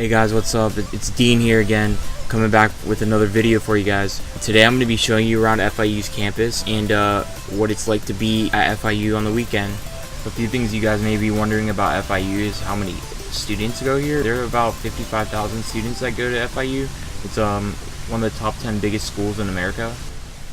Hey guys, what's up? It's Dean here again, coming back with another video for you guys. Today I'm going to be showing you around FIU's campus and what it's like to be at FIU on the weekend. A few things you guys may be wondering about FIU is how many students go here. There are about 55,000 students that go to FIU. It's one of the top 10 biggest schools in America.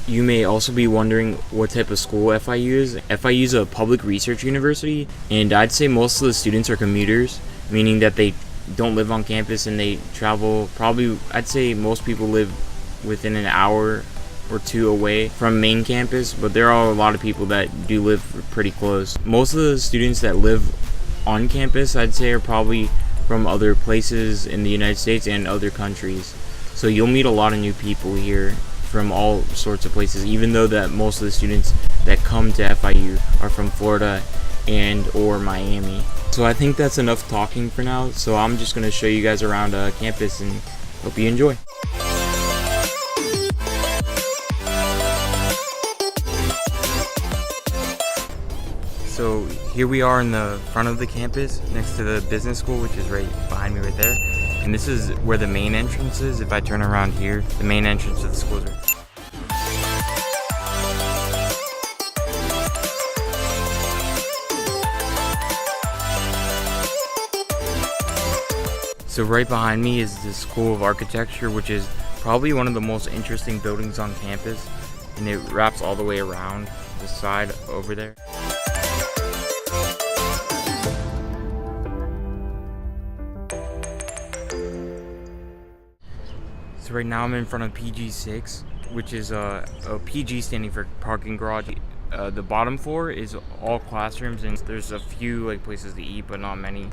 You may also be wondering what type of school FIU is. FIU is a public research university, and I'd say most of the students are commuters, meaning that they don't live on campus and they travel probably, I'd say most people live within an hour or two away from main campus, but there are a lot of people that do live pretty close. Most of the students that live on campus, I'd say, are probably from other places in the United States and other countries. So you'll meet a lot of new people here from all sorts of places, even though that most of the students that come to FIU are from Florida and or Miami. So I think that's enough talking for now, so I'm just going to show you guys around campus and hope you enjoy. So here we are in the front of the campus next to the business school, which is right behind me right there. And this is where the main entrance is. If I turn around here, the main entrance of the school is right. So right behind me is the School of Architecture, which is probably one of the most interesting buildings on campus, and it wraps all the way around the side over there. So right now I'm in front of PG6, which is a PG standing for parking garage. The bottom floor is all classrooms, and there's a few places to eat, but not many.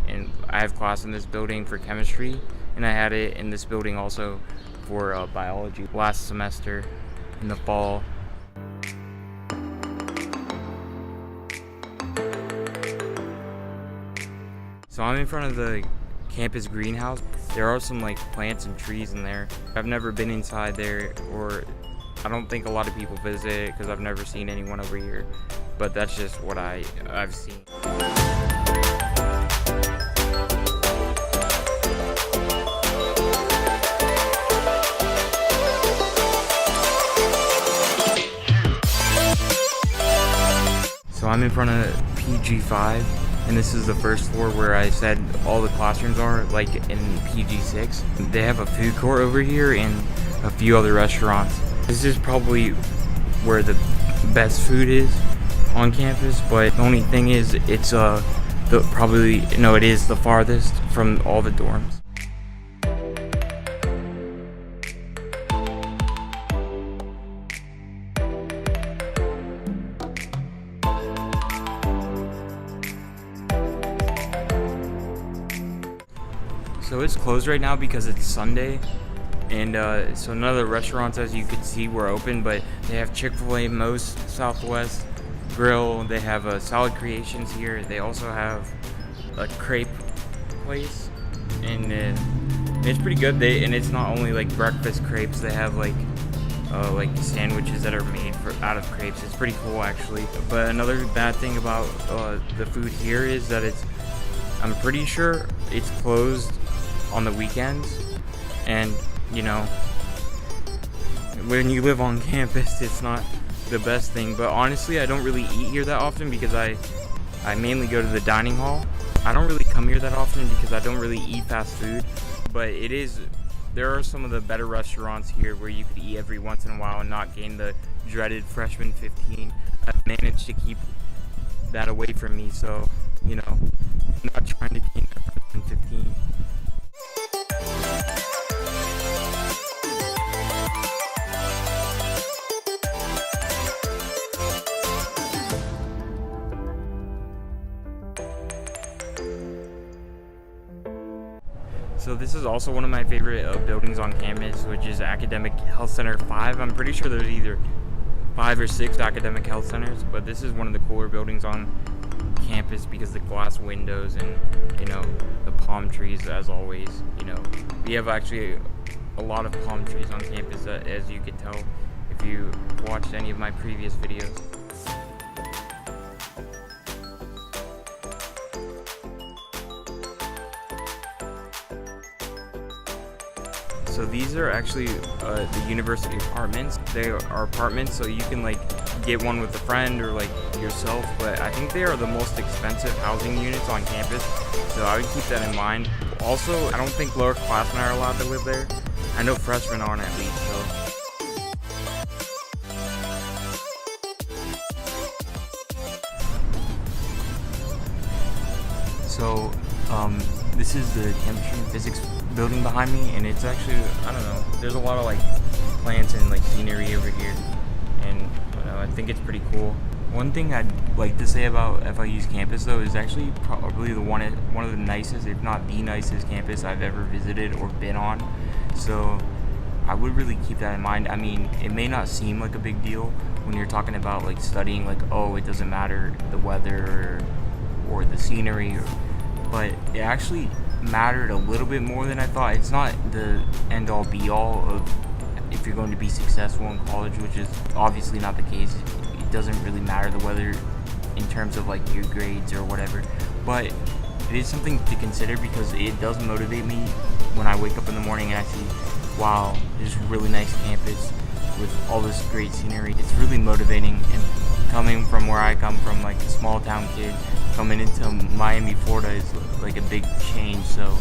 And I have class in this building for chemistry, and I had it in this building also for biology last semester in the fall. So I'm in front of the campus greenhouse. There are some plants and trees in there. I've never been inside there, or I don't think a lot of people visit it because I've never seen anyone over here, but that's just what I've seen. So I'm in front of PG5, and this is the first floor where I said all the classrooms are, like in PG6. They have a food court over here and a few other restaurants. This is probably where the best food is on campus, but the only thing is it is the farthest from all the dorms. So it's closed right now because it's Sunday, and so none of the restaurants, as you can see, were open, but they have Chick-fil-A, Moe's Southwest Grill, they have Salad Creations here, they also have a crepe place, and it's pretty good. And it's not only breakfast crepes, they have sandwiches that are made out of crepes. It's pretty cool actually. But another bad thing about the food here is that I'm pretty sure it's closed on the weekends, and when you live on campus, it's not the best thing. But honestly, I don't really eat here that often because I mainly go to the dining hall. I don't really come here that often because I don't really eat fast food, but there are some of the better restaurants here where you could eat every once in a while and not gain the dreaded freshman 15. I've managed to keep that away from me, so I'm not trying to gain that freshman 15. So this is also one of my favorite buildings on campus, which is Academic Health Center 5. I'm pretty sure there's either 5 or 6 academic health centers, but this is one of the cooler buildings on campus because the glass windows and the palm trees, as always. We have actually a lot of palm trees on campus, as you could tell if you watched any of my previous videos. So these are actually the university apartments. They are apartments, so you can like get one with a friend or like yourself, but I think they are the most expensive housing units on campus, so I would keep that in mind. Also, I don't think lower classmen are allowed to live there. I know freshmen aren't at least, so. So, this is the chemistry and physics building behind me, and it's actually, I don't know, there's a lot of like plants and like scenery over here, and I think it's pretty cool. One thing I'd like to say about FIU's campus though is actually probably one of the nicest, if not the nicest campus I've ever visited or been on. So I would really keep that in mind. I mean, it may not seem like a big deal when you're talking about like studying, like, oh, it doesn't matter the weather or the scenery, but it actually mattered a little bit more than I thought. It's not the end all be all of if you're going to be successful in college, which is obviously not the case. It doesn't really matter the weather in terms of like your grades or whatever, but it is something to consider because it does motivate me when I wake up in the morning and I see, wow, this really nice campus with all this great scenery. It's really motivating, and coming from where I come from, like a small town kid, coming into Miami, Florida is like a big change. So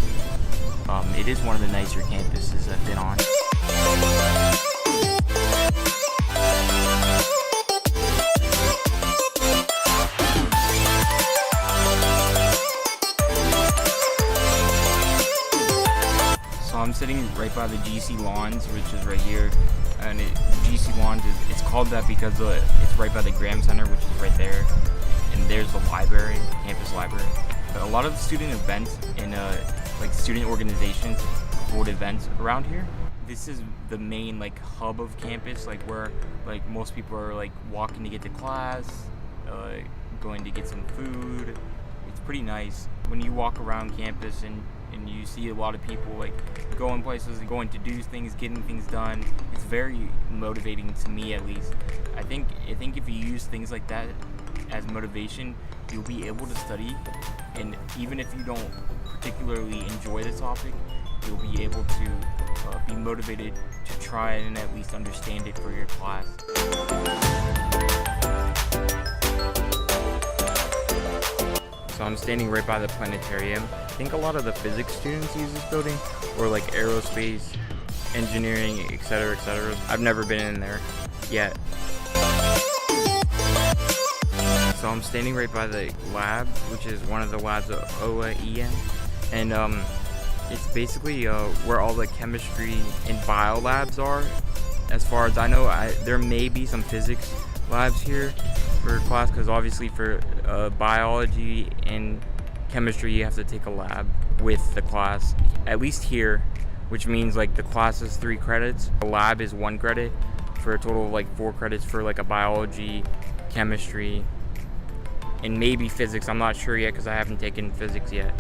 it is one of the nicer campuses I've been on. So I'm sitting right by the GC Lawns, which is right here, and GC Lawns it's called that because it's right by the Graham Center, which is right there, and there's the library, campus library. But a lot of student events and like student organizations hold events around here. This is the main like hub of campus, like where like most people are like walking to get to class, going to get some food. It's pretty nice when you walk around campus and you see a lot of people like going places, going to do things, getting things done. It's very motivating to me, at least. I think if you use things like that as motivation, you'll be able to study, and even if you don't particularly enjoy the topic, you'll be able to be motivated to try and at least understand it for your class. So I'm standing right by the planetarium. I think a lot of the physics students use this building, or like aerospace, engineering, etc., etc. I've never been in there yet. So I'm standing right by the lab, which is one of the labs of OAEN, and it's basically where all the chemistry and bio labs are. As far as I know, there may be some physics labs here for class, because obviously for biology and chemistry you have to take a lab with the class, at least here, which means like the class is 3 credits, the lab is 1 credit, for a total of like 4 credits for like a biology, chemistry, and maybe physics. I'm not sure yet because I haven't taken physics yet.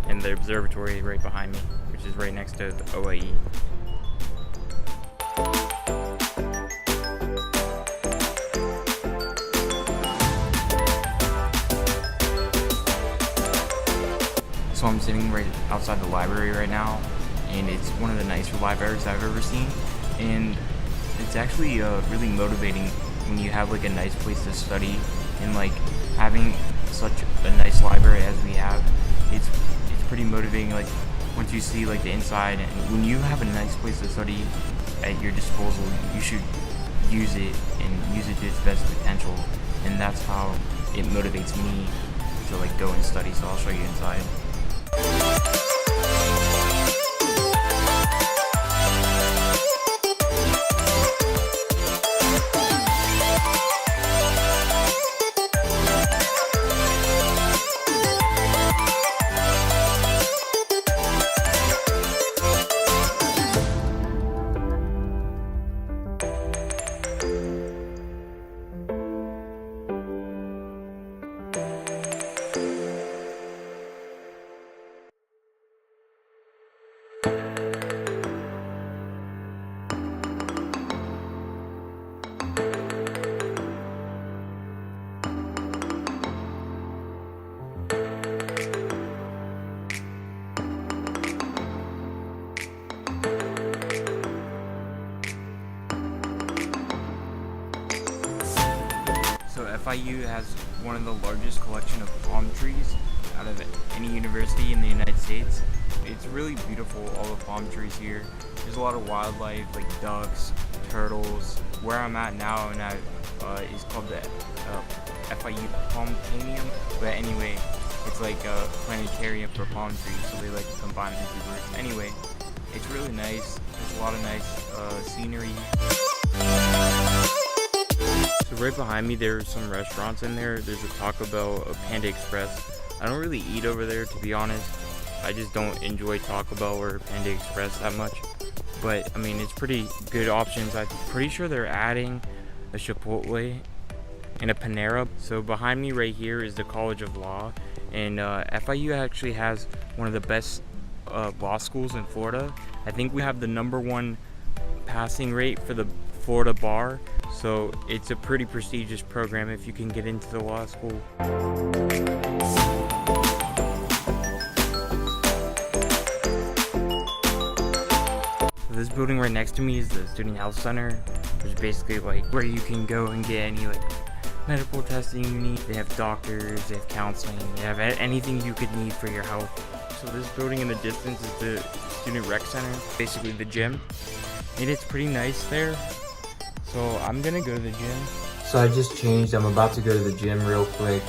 And the observatory right behind me, which is right next to the OAE. So I'm sitting right outside the library right now, and it's one of the nicer libraries I've ever seen, and it's actually really motivating when you have like a nice place to study, and like having such a nice library as we have, it's pretty motivating. Like once you see like the inside, and when you have a nice place to study at your disposal, you should use it and use it to its best potential, and that's how it motivates me to like go and study. So I'll show you inside. FIU has one of the largest collection of palm trees out of any university in the United States. It's really beautiful, all the palm trees here. There's a lot of wildlife like ducks, turtles. Where I'm at now is called the FIU Palmtanium. But anyway, it's like a planetarium for palm trees, so they like to combine the two words. Anyway, it's really nice. There's a lot of nice scenery. So right behind me there's some restaurants in there. There's a Taco Bell, a Panda Express. I don't really eat over there, to be honest. I just don't enjoy Taco Bell or Panda Express that much. But I mean, it's pretty good options. I'm pretty sure they're adding a Chipotle and a Panera. So behind me right here is the College of Law, and FIU actually has one of the best law schools in Florida. I think we have the #1 passing rate for the Florida bar, so it's a pretty prestigious program if you can get into the law school. This building right next to me is the Student Health Center, which is basically like where you can go and get any like medical testing you need. They have doctors, they have counseling, they have anything you could need for your health. So this building in the distance is the Student Rec Center, basically the gym, and it's pretty nice there. So I'm gonna go to the gym. So I just changed, I'm about to go to the gym real quick.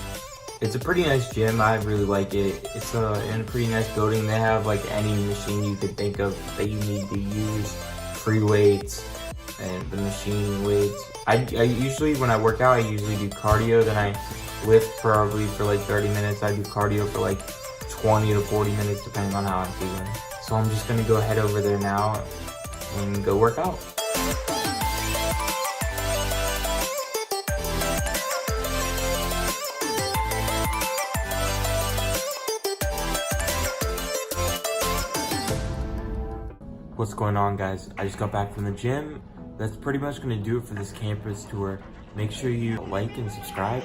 It's a pretty nice gym, I really like it. It's in a pretty nice building. They have like any machine you could think of that you need to use. Free weights and the machine weights. I usually, when I work out, I usually do cardio, then I lift probably for like 30 minutes. I do cardio for like 20 to 40 minutes depending on how I'm feeling. So I'm just gonna go head over there now and go work out. What's going on, guys? I just got back from the gym. That's pretty much gonna do it for this campus tour. Make sure you like and subscribe.